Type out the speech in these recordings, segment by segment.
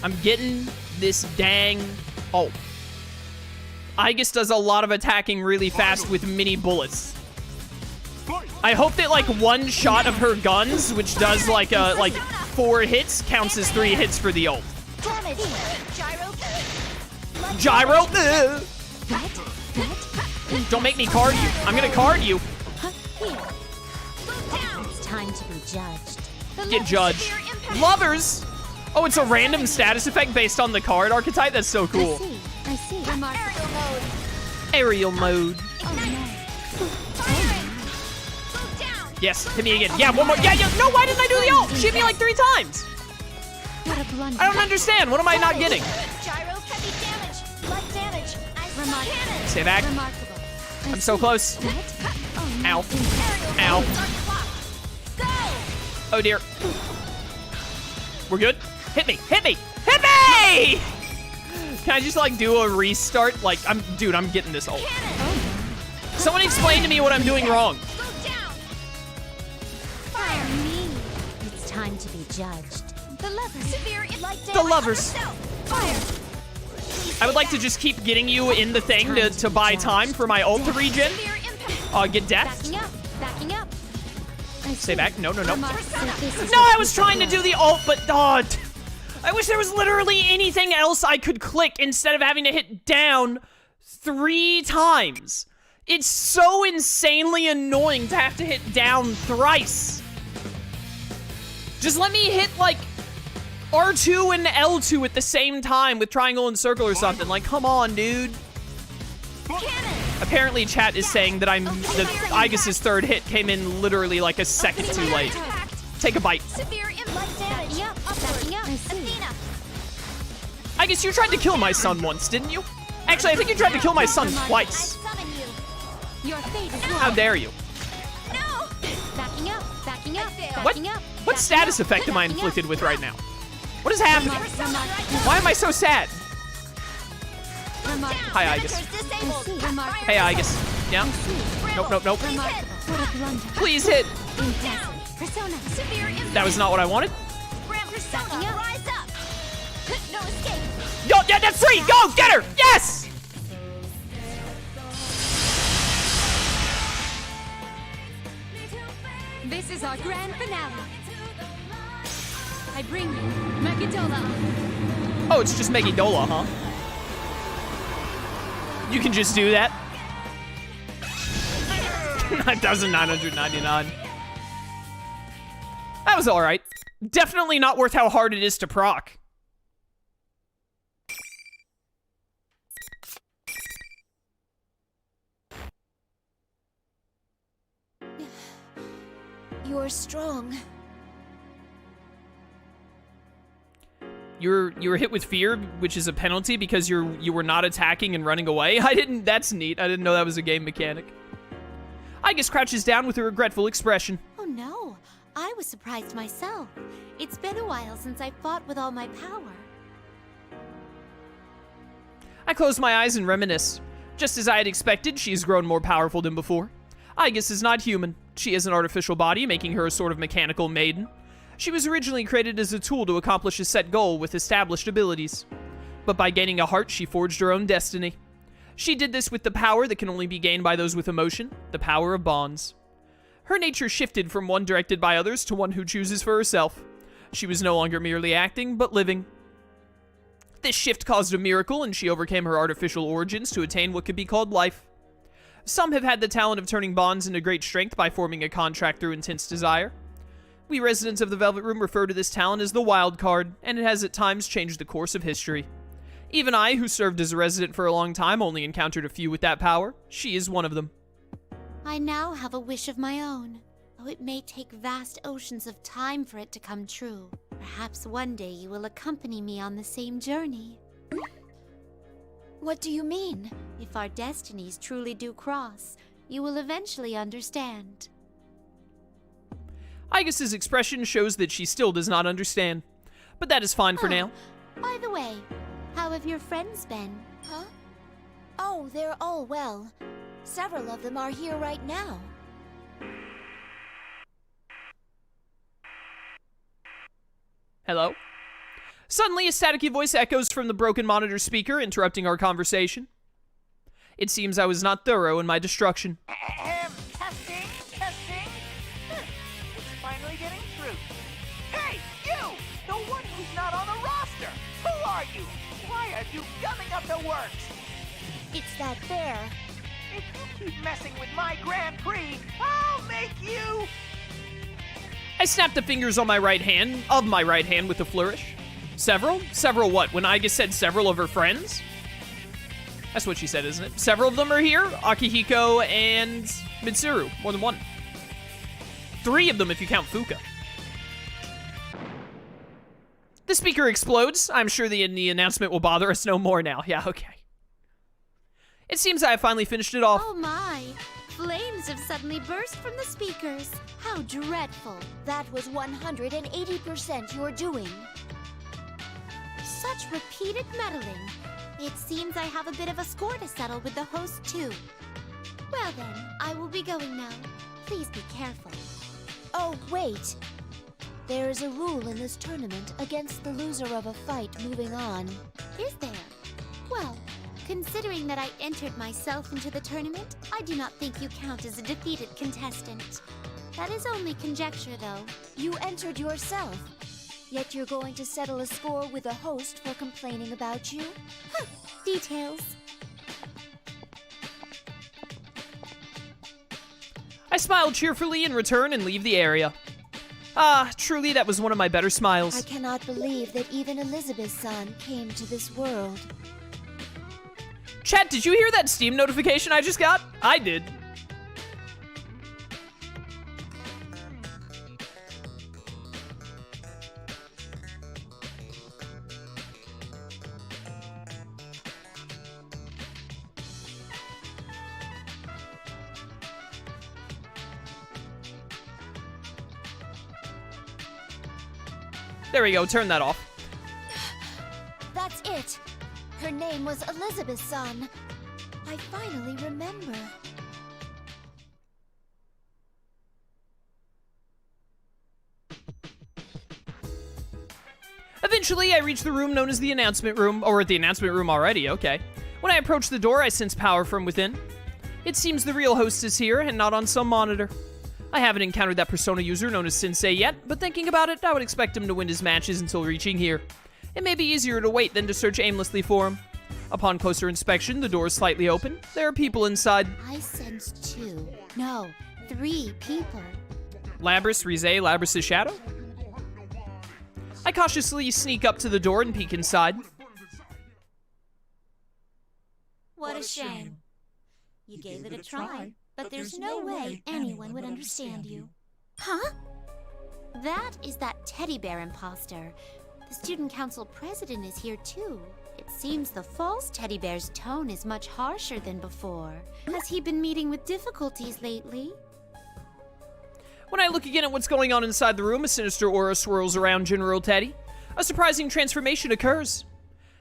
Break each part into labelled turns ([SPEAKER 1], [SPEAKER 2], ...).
[SPEAKER 1] I'm getting this dang ult. Aegis does a lot of attacking really fast with mini bullets. I hope that like one shot of her guns, which does like 4 hits, counts as 3 hits for the ult. Gyro. Don't make me card you. I'm gonna card you.
[SPEAKER 2] It's time to be judged.
[SPEAKER 1] Get judged. Lovers. Oh, it's a random status effect based on the card archetype. That's so cool.
[SPEAKER 2] I see.
[SPEAKER 1] Aerial mode. Yes, hit me again. Yeah, one more. Yeah. No, why didn't I do the ult? Shoot me like 3 times.
[SPEAKER 2] What a blunder.
[SPEAKER 1] I don't understand. What am I not getting?
[SPEAKER 3] Gyro, heavy damage, light damage.
[SPEAKER 1] Stay back.
[SPEAKER 2] Remarkable.
[SPEAKER 1] I'm so close. Ow. Ow. Oh dear. We're good? Hit me. Hit me. Hit me! Can I just like do a restart? Like, dude, I'm getting this ult. Someone explain to me what I'm doing wrong.
[SPEAKER 2] Fire me. It's time to be judged.
[SPEAKER 3] The lovers. Severe light damage.
[SPEAKER 1] The lovers.
[SPEAKER 3] Fire.
[SPEAKER 1] I would like to just keep getting you in the thing to buy time for my ult to regen.
[SPEAKER 3] Severe impact.
[SPEAKER 1] Get death.
[SPEAKER 2] Backing up. Backing up.
[SPEAKER 1] Stay back. No. No,
[SPEAKER 2] Remarkable.
[SPEAKER 1] I was trying to do the ult, but I wish there was literally anything else I could click instead of having to hit down 3 times. It's so insanely annoying to have to hit down thrice. Just let me hit, like, R2 and L2 at the same time with triangle and circle or something. Like, come on, dude. Apparently, chat is saying that Aegis' 3rd hit came in literally like a second too late. Take a bite.
[SPEAKER 3] Severe light damage.
[SPEAKER 2] Backing up.
[SPEAKER 3] Athena.
[SPEAKER 1] Aegis, you tried to kill my son once, didn't you? Actually, I think you tried to kill my son twice.
[SPEAKER 3] Summon you.
[SPEAKER 2] Your fate is
[SPEAKER 1] How dare you?
[SPEAKER 3] No.
[SPEAKER 2] backing up. Backing up.
[SPEAKER 1] What?
[SPEAKER 2] Backing up.
[SPEAKER 1] What status effect am I inflicted with right now? What is happening? Why am I so sad? Hi, Aegis. Hey, Aegis. Yeah? Nope.
[SPEAKER 2] What a blunder.
[SPEAKER 1] Please hit.
[SPEAKER 2] Persona.
[SPEAKER 3] Severe impact.
[SPEAKER 1] That was not what I wanted.
[SPEAKER 3] Grand Persona. Rise up. No escape.
[SPEAKER 1] Yo, yeah, that's free. Go, get her. Yes.
[SPEAKER 2] This is our grand finale. I bring you Megidola.
[SPEAKER 1] Oh, it's just Megidola, huh? You can just do that. 9,999. That was alright. Definitely not worth how hard it is to proc.
[SPEAKER 3] You're strong.
[SPEAKER 1] You were hit with fear, which is a penalty because you were not attacking and running away. That's neat. I didn't know that was a game mechanic. Aegis crouches down with a regretful expression.
[SPEAKER 2] Oh no, I was surprised myself. It's been a while since I fought with all my power.
[SPEAKER 1] I close my eyes and reminisce. Just as I had expected, she has grown more powerful than before. Aegis is not human. She has an artificial body, making her a sort of mechanical maiden. She was originally created as a tool to accomplish a set goal with established abilities. But by gaining a heart, she forged her own destiny. She did this with the power that can only be gained by those with emotion, the power of bonds. Her nature shifted from one directed by others to one who chooses for herself. She was no longer merely acting, but living. This shift caused a miracle, and she overcame her artificial origins to attain what could be called life. Some have had the talent of turning bonds into great strength by forming a contract through intense desire. We residents of the Velvet Room refer to this talent as the wild card, and it has at times changed the course of history. Even I, who served as a resident for a long time, only encountered a few with that power. She is one of them.
[SPEAKER 2] I now have a wish of my own, though it may take vast oceans of time for it to come true. Perhaps one day you will accompany me on the same journey.
[SPEAKER 3] What do you mean?
[SPEAKER 2] If our destinies truly do cross, you will eventually understand.
[SPEAKER 1] Aegis' expression shows that she still does not understand. But that is fine for now.
[SPEAKER 2] By the way, how have your friends been?
[SPEAKER 3] Huh? Oh, they're all well. Several of them are here right now.
[SPEAKER 1] Hello? Suddenly, a staticky voice echoes from the broken monitor speaker, interrupting our conversation. It seems I was not thorough in my destruction.
[SPEAKER 4] Testing? It's finally getting through. Hey, you! The one who's not on the roster! Who are you? Why are you gumming up the works?
[SPEAKER 3] It's that bear.
[SPEAKER 4] If you keep messing with my Grand Prix, I'll make you...
[SPEAKER 1] I snapped the fingers on my right hand, with a flourish. Several? Several what? When Aiga said several of her friends? That's what she said, isn't it? Several of them are here. Akihiko and Mitsuru. More than one. 3 of them if you count Fuka. The speaker explodes. I'm sure the announcement will bother us no more now. Yeah, okay. It seems I have finally finished it off.
[SPEAKER 2] Oh my! Flames have suddenly burst from the speakers. How dreadful.
[SPEAKER 3] That was 180% your doing.
[SPEAKER 2] Such repeated meddling. It seems I have a bit of a score to settle with the host, too. Well then, I will be going now. Please be careful.
[SPEAKER 3] Oh, wait. There is a rule in this tournament against the loser of a fight moving on.
[SPEAKER 2] Is there? Well, considering that I entered myself into the tournament, I do not think you count as a defeated contestant. That is only conjecture, though.
[SPEAKER 3] You entered yourself. Yet you're going to settle a score with a host for complaining about you?
[SPEAKER 2] Huh, details.
[SPEAKER 1] I smile cheerfully in return and leave the area. Ah, truly that was one of my better smiles.
[SPEAKER 3] I cannot believe that even Elizabeth's son came to this world.
[SPEAKER 1] Chat, did you hear that Steam notification I just got? I did. There we go, turn that off.
[SPEAKER 3] That's it. Her name was Elizabeth's son. I finally remember.
[SPEAKER 1] Eventually, I reach the room known as the announcement room, or the announcement room already, okay. When I approach the door, I sense power from within. It seems the real host is here and not on some monitor. I haven't encountered that Persona user known as Sensei yet, but thinking about it, I would expect him to win his matches until reaching here. It may be easier to wait than to search aimlessly for him. Upon closer inspection, the door is slightly open. There are people inside.
[SPEAKER 2] I sense 2. No, 3 people.
[SPEAKER 1] Labris, Rize, Labris' shadow? I cautiously sneak up to the door and peek inside.
[SPEAKER 2] What a shame. You gave it a try, but there's no way anyone would understand you. Huh? That is that teddy bear imposter. The student council president is here too. It seems the false teddy bear's tone is much harsher than before. Has he been meeting with difficulties lately?
[SPEAKER 1] When I look again at what's going on inside the room, a sinister aura swirls around General Teddy. A surprising transformation occurs.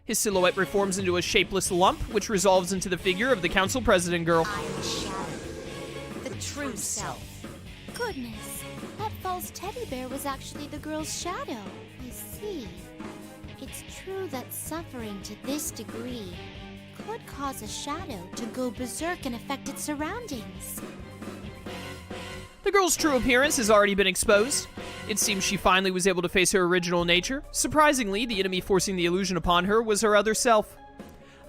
[SPEAKER 1] His silhouette reforms into a shapeless lump, which resolves into the figure of the council president girl.
[SPEAKER 2] I am Shadow, the true self. Goodness, that false teddy bear was actually the girl's shadow. I see. It's true that suffering to this degree could cause a shadow to go berserk and affect its surroundings.
[SPEAKER 1] The girl's true appearance has already been exposed. It seems she finally was able to face her original nature. Surprisingly, the enemy forcing the illusion upon her was her other self.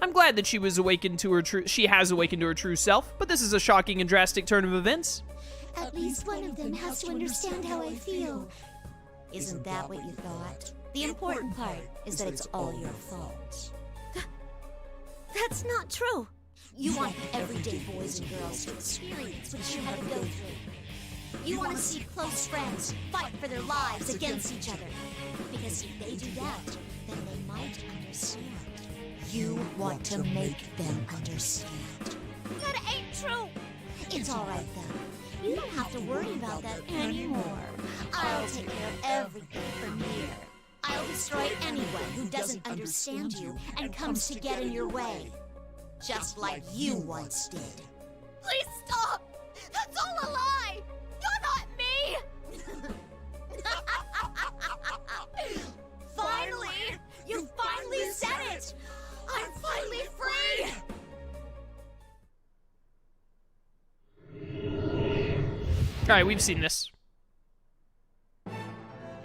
[SPEAKER 1] I'm glad that she has awakened to her true self, but this is a shocking and drastic turn of events.
[SPEAKER 2] At least one of them has to understand how I feel.
[SPEAKER 5] Isn't that what you thought? The important part is that it's all your fault.
[SPEAKER 2] That's not true.
[SPEAKER 5] You want everyday boys and girls to experience what you had to go through. You want to see close friends fight for their lives against each other. Because if they do that, then they might understand. You want to make them understand.
[SPEAKER 2] That ain't true.
[SPEAKER 5] It's alright then. You don't have to worry about that anymore. I'll take care of everything from here. I'll destroy anyone who doesn't understand you and comes to get in your way. Just like you once did.
[SPEAKER 2] Please stop! That's all a lie! You're not me!
[SPEAKER 5] Finally,
[SPEAKER 1] Alright, we've seen this.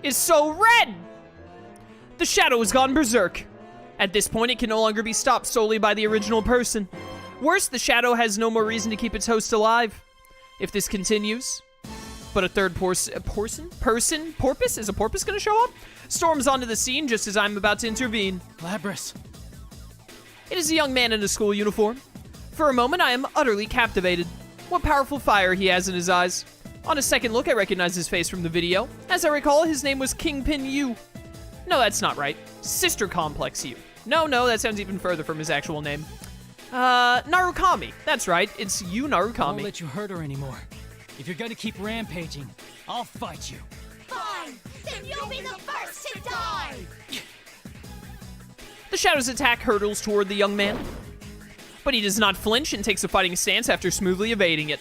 [SPEAKER 1] Is so red! The shadow has gone berserk. At this point, it can no longer be stopped solely by the original person. Worse, the shadow has no more reason to keep its host alive. If this continues, but a third porpoise? Is a porpoise gonna show up? Storms onto the scene just as I'm about to intervene.
[SPEAKER 6] Labrys.
[SPEAKER 1] It is a young man in a school uniform. For a moment, I am utterly captivated. What powerful fire he has in his eyes. On a second look, I recognize his face from the video. As I recall, his name was Kingpin Yu. No, that's not right. Sister Complex Yu. No, that sounds even further from his actual name. Narukami. That's right, it's Yu
[SPEAKER 6] I won't
[SPEAKER 1] Narukami.
[SPEAKER 6] let you hurt her anymore. If you're gonna keep rampaging, I'll fight you.
[SPEAKER 5] Fine! Then you'll be the first to die!
[SPEAKER 1] The shadow's attack hurtles toward the young man, but he does not flinch and takes a fighting stance after smoothly evading it.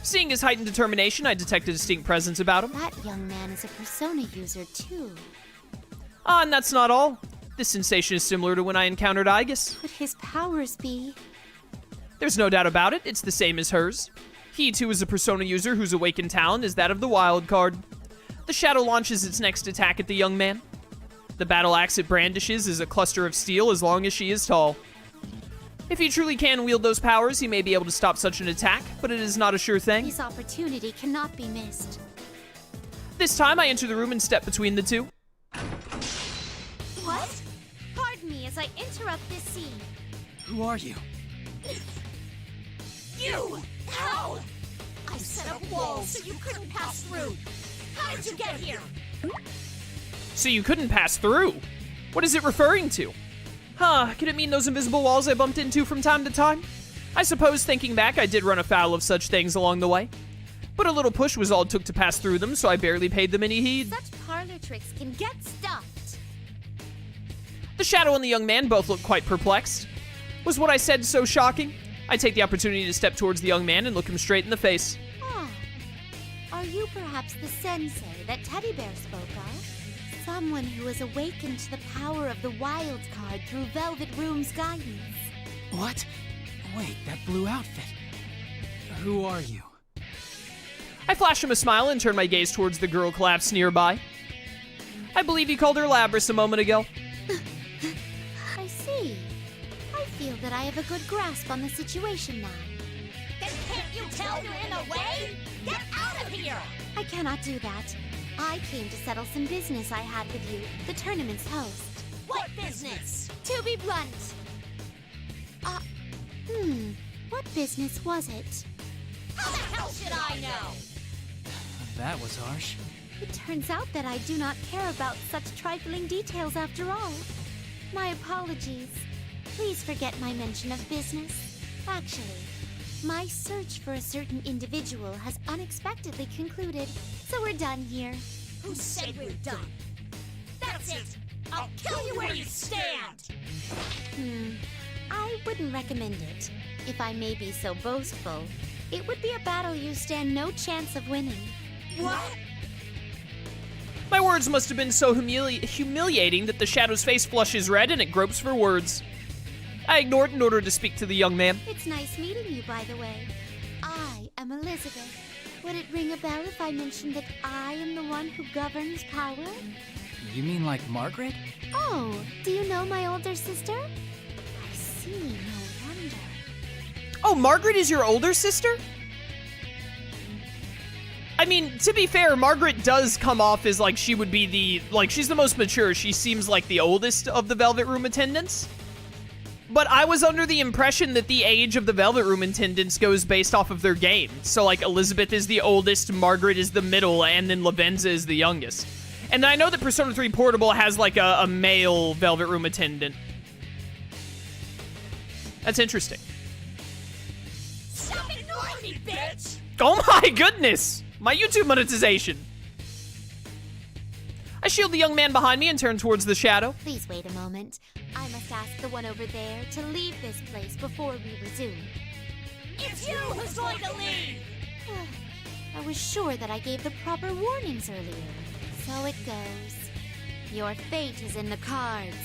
[SPEAKER 1] Seeing his heightened determination, I detect a distinct presence about him.
[SPEAKER 3] That young man is a Persona user, too.
[SPEAKER 1] Ah, and that's not all. This sensation is similar to when I encountered Aegis.
[SPEAKER 3] Could his powers be?
[SPEAKER 1] There's no doubt about it, it's the same as hers. He, too, is a Persona user whose awakened talent is that of the wild card. The shadow launches its next attack at the young man. The battle axe it brandishes is a cluster of steel as long as she is tall. If he truly can wield those powers, he may be able to stop such an attack, but it is not a sure thing.
[SPEAKER 3] This opportunity cannot be missed.
[SPEAKER 1] This time, I enter the room and step between the two.
[SPEAKER 3] What? Pardon me as I interrupt this scene.
[SPEAKER 6] Who are you?
[SPEAKER 5] You! How? I set up walls so you couldn't pass through. How did you get here?
[SPEAKER 1] So you couldn't pass through? What is it referring to? Huh, could it mean those invisible walls I bumped into from time to time? I suppose, thinking back, I did run afoul of such things along the way. But a little push was all it took to pass through them, so I barely paid them any heed.
[SPEAKER 3] Such parlor tricks can get stuffed.
[SPEAKER 1] The shadow and the young man both look quite perplexed. Was what I said so shocking? I take the opportunity to step towards the young man and look him straight in the face.
[SPEAKER 3] Ah, are you perhaps the sensei that Teddy Bear spoke of? Someone who has awakened to the power of the wild card through Velvet Room's guidance.
[SPEAKER 6] What? Wait, that blue outfit. Who are you?
[SPEAKER 1] I flash him a smile and turn my gaze towards the girl collapsed nearby. I believe you called her Labrys a moment ago.
[SPEAKER 3] I see. I feel that I have a good grasp on the situation now.
[SPEAKER 5] Then can't you tell you're in the way? Get out of here!
[SPEAKER 3] I cannot do that. I came to settle some business I had with you, the tournament's host.
[SPEAKER 5] What business?
[SPEAKER 3] To be blunt. What business was it?
[SPEAKER 5] How the hell should I know?
[SPEAKER 6] That was harsh.
[SPEAKER 3] It turns out that I do not care about such trifling details after all. My apologies. Please forget my mention of business. Actually, my search for a certain individual has unexpectedly concluded, so we're done here.
[SPEAKER 5] Who said we're done? That's it! I'll kill you where you stand!
[SPEAKER 3] I wouldn't recommend it. If I may be so boastful, it would be a battle you stand no chance of winning.
[SPEAKER 5] What?
[SPEAKER 1] My words must have been so humiliating that the shadow's face flushes red and it gropes for words. I ignored in order to speak to the young man.
[SPEAKER 3] It's nice meeting you, by the way. I am Elizabeth. Would it ring a bell if I mentioned that I am the one who governs power?
[SPEAKER 6] You mean like Margaret?
[SPEAKER 3] Oh, do you know my older sister? I see, no wonder.
[SPEAKER 1] Oh, Margaret is your older sister? I mean, to be fair, Margaret does come off as like she would be she's the most mature. She seems like the oldest of the Velvet Room attendants. But I was under the impression that the age of the Velvet Room attendants goes based off of their game. So, like, Elizabeth is the oldest, Margaret is the middle, and then Lavenza is the youngest. And I know that Persona 3 Portable has, like, a male Velvet Room attendant. That's interesting.
[SPEAKER 5] Stop ignoring me, bitch!
[SPEAKER 1] Oh my goodness! My YouTube monetization! I shield the young man behind me and turn towards the shadow.
[SPEAKER 3] Please wait a moment. I must ask the one over there to leave this place before we resume.
[SPEAKER 5] It's you who's going to leave!
[SPEAKER 3] I was sure that I gave the proper warnings earlier. So it goes. Your fate is in the cards.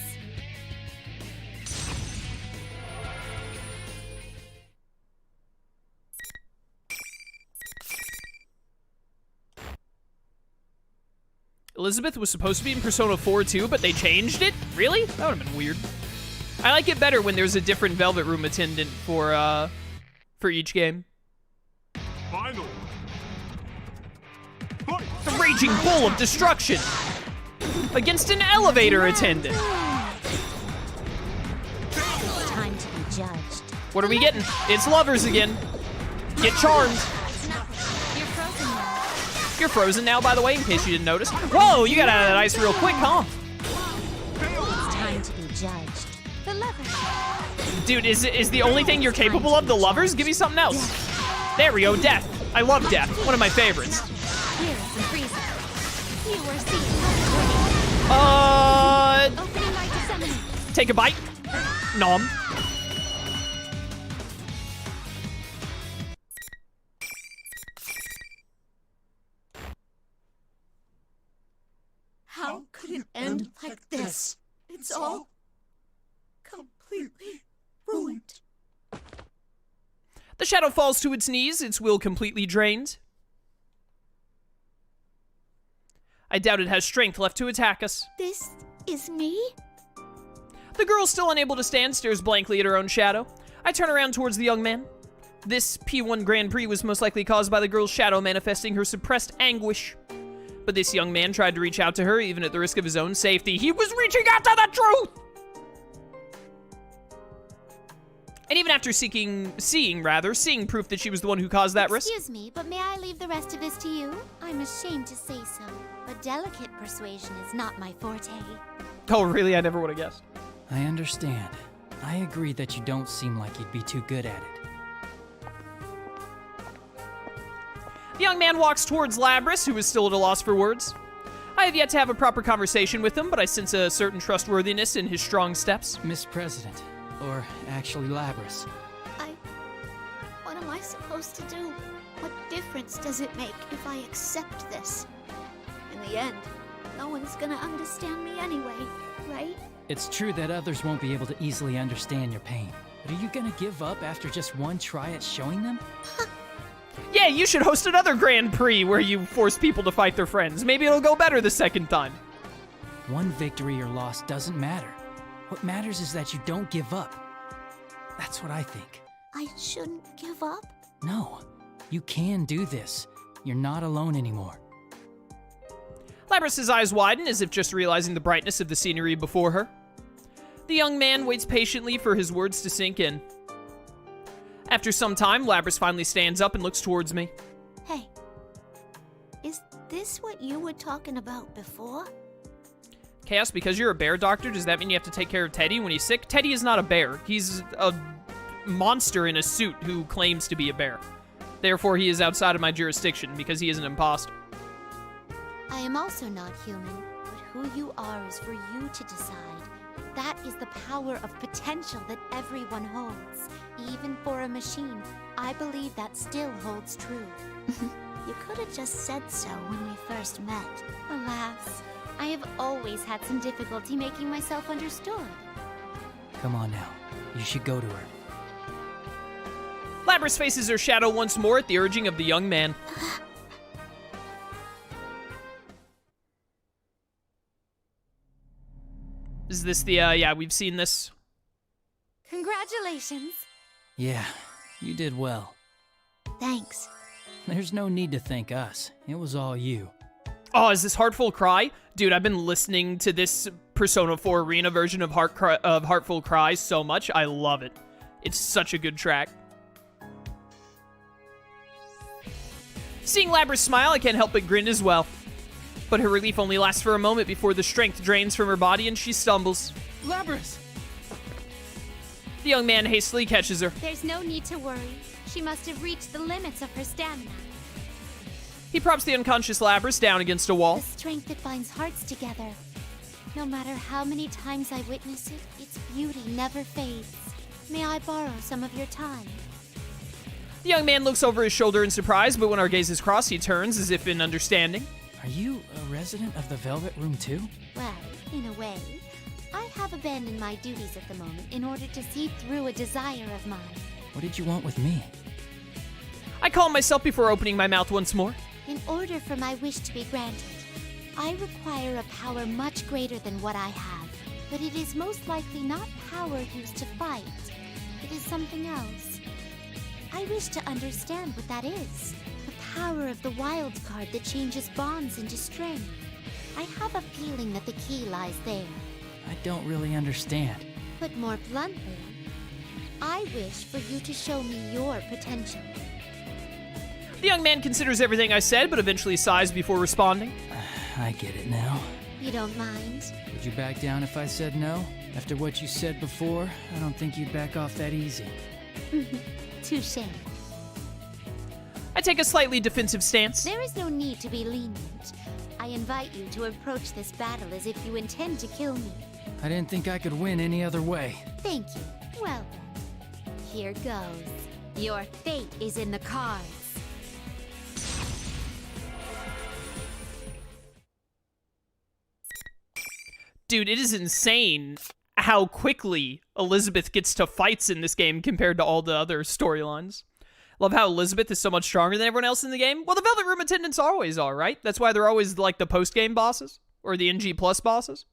[SPEAKER 1] Elizabeth was supposed to be in Persona 4 too, but they changed it? Really? That would have been weird. I like it better when there's a different Velvet Room attendant for each game.
[SPEAKER 7] Final.
[SPEAKER 1] The Raging Bull of Destruction against an elevator attendant.
[SPEAKER 3] Time to be judged.
[SPEAKER 1] What are we getting? It's lovers again. Get charmed.
[SPEAKER 3] You're frozen now.
[SPEAKER 1] You're frozen now, by the way, in case you didn't notice. Whoa, you got out of that ice real quick, huh?
[SPEAKER 3] It's time to be judged. The lever.
[SPEAKER 1] Dude, is the only thing you're capable of the lovers? Give me something else. There we go, death. I love death. One of my favorites.
[SPEAKER 3] Here is the freezer. You were seen. Opening my disseminate.
[SPEAKER 1] Take a bite. Nom.
[SPEAKER 5] How could it end like this? It's all completely ruined.
[SPEAKER 1] The shadow falls to its knees, its will completely drained. I doubt it has strength left to attack us.
[SPEAKER 3] This is me?
[SPEAKER 1] The girl, still unable to stand, stares blankly at her own shadow. I turn around towards the young man. This P-1 Grand Prix was most likely caused by the girl's shadow manifesting her suppressed anguish. But this young man tried to reach out to her, even at the risk of his own safety. He was reaching out to the truth! And even after seeing proof that she was the one who caused that risk.
[SPEAKER 3] Excuse me, but may I leave the rest of this to you? I'm ashamed to say so, but delicate persuasion is not my forte.
[SPEAKER 1] Oh, really? I never would have guessed.
[SPEAKER 6] I understand. I agree that you don't seem like you'd be too good at it.
[SPEAKER 1] The young man walks towards Labrys, who is still at a loss for words. I have yet to have a proper conversation with him, but I sense a certain trustworthiness in his strong steps.
[SPEAKER 6] Miss President, or actually Labrys.
[SPEAKER 3] What am I supposed to do? What difference does it make if I accept this? In the end, no one's gonna understand me anyway, right?
[SPEAKER 6] It's true that others won't be able to easily understand your pain. But are you gonna give up after just one try at showing them?
[SPEAKER 1] Yeah, you should host another Grand Prix where you force people to fight their friends. Maybe it'll go better the second time.
[SPEAKER 6] One victory or loss doesn't matter. What matters is that you don't give up. That's what I think.
[SPEAKER 3] I shouldn't give up?
[SPEAKER 6] No, you can do this. You're not alone anymore.
[SPEAKER 1] Labrys' eyes widen as if just realizing the brightness of the scenery before her. The young man waits patiently for his words to sink in. After some time, Labrys finally stands up and looks towards me.
[SPEAKER 3] Hey, is this what you were talking about before?
[SPEAKER 1] Chaos, because you're a bear doctor, does that mean you have to take care of Teddy when he's sick? Teddy is not a bear. He's a monster in a suit who claims to be a bear. Therefore, he is outside of my jurisdiction because he is an imposter.
[SPEAKER 3] I am also not human, but who you are is for you to decide. That is the power of potential that everyone holds. Even for a machine, I believe that still holds true. You could have just said so when we first met. Alas, I have always had some difficulty making myself understood.
[SPEAKER 6] Come on now. You should go to her.
[SPEAKER 1] Labrys faces her shadow once more at the urging of the young man. Is this the, yeah, we've seen this.
[SPEAKER 3] Congratulations.
[SPEAKER 6] Yeah, you did well.
[SPEAKER 3] Thanks.
[SPEAKER 6] There's no need to thank us. It was all you.
[SPEAKER 1] Oh, is this Heartful Cry? Dude, I've been listening to this Persona 4 Arena version of Heartful Cry so much. I love it. It's such a good track. Seeing Labrys smile, I can't help but grin as well. But her relief only lasts for a moment before the strength drains from her body and she stumbles.
[SPEAKER 6] Labrys!
[SPEAKER 1] The young man hastily catches her.
[SPEAKER 3] There's no need to worry. She must have reached the limits of her stamina.
[SPEAKER 1] He props the unconscious Labrys down against a wall.
[SPEAKER 3] The strength that binds hearts together. No matter how many times I witness it, its beauty never fades. May I borrow some of your time?
[SPEAKER 1] The young man looks over his shoulder in surprise, but when our gazes cross, he turns as if in understanding.
[SPEAKER 6] Are you a resident of the Velvet Room too?
[SPEAKER 3] Well, in a way. I have abandoned my duties at the moment in order to see through a desire of mine.
[SPEAKER 6] What did you want with me?
[SPEAKER 1] I calm myself before opening my mouth once more.
[SPEAKER 3] In order for my wish to be granted, I require a power much greater than what I have, but it is most likely not power used to fight. It is something else. I wish to understand what that is. The power of the wild card that changes bonds into strength. I have a feeling that the key lies there.
[SPEAKER 6] I don't really understand.
[SPEAKER 3] Put more bluntly, I wish for you to show me your potential.
[SPEAKER 1] The young man considers everything I said, but eventually sighs before responding.
[SPEAKER 6] I get it now.
[SPEAKER 3] You don't mind?
[SPEAKER 6] Would you back down if I said no? After what you said before, I don't think you'd back off that easy.
[SPEAKER 3] Touché.
[SPEAKER 1] I take a slightly defensive stance.
[SPEAKER 3] There is no need to be lenient. I invite you to approach this battle as if you intend to kill me.
[SPEAKER 6] I didn't think I could win any other way.
[SPEAKER 3] Thank you. Well then, here goes. Your fate is in the cards.
[SPEAKER 1] Dude, it is insane how quickly Elizabeth gets to fights in this game compared to all the other storylines. Love how Elizabeth is so much stronger than everyone else in the game. Well, the Velvet Room attendants always are, right? That's why they're always like the post-game bosses or the NG Plus bosses.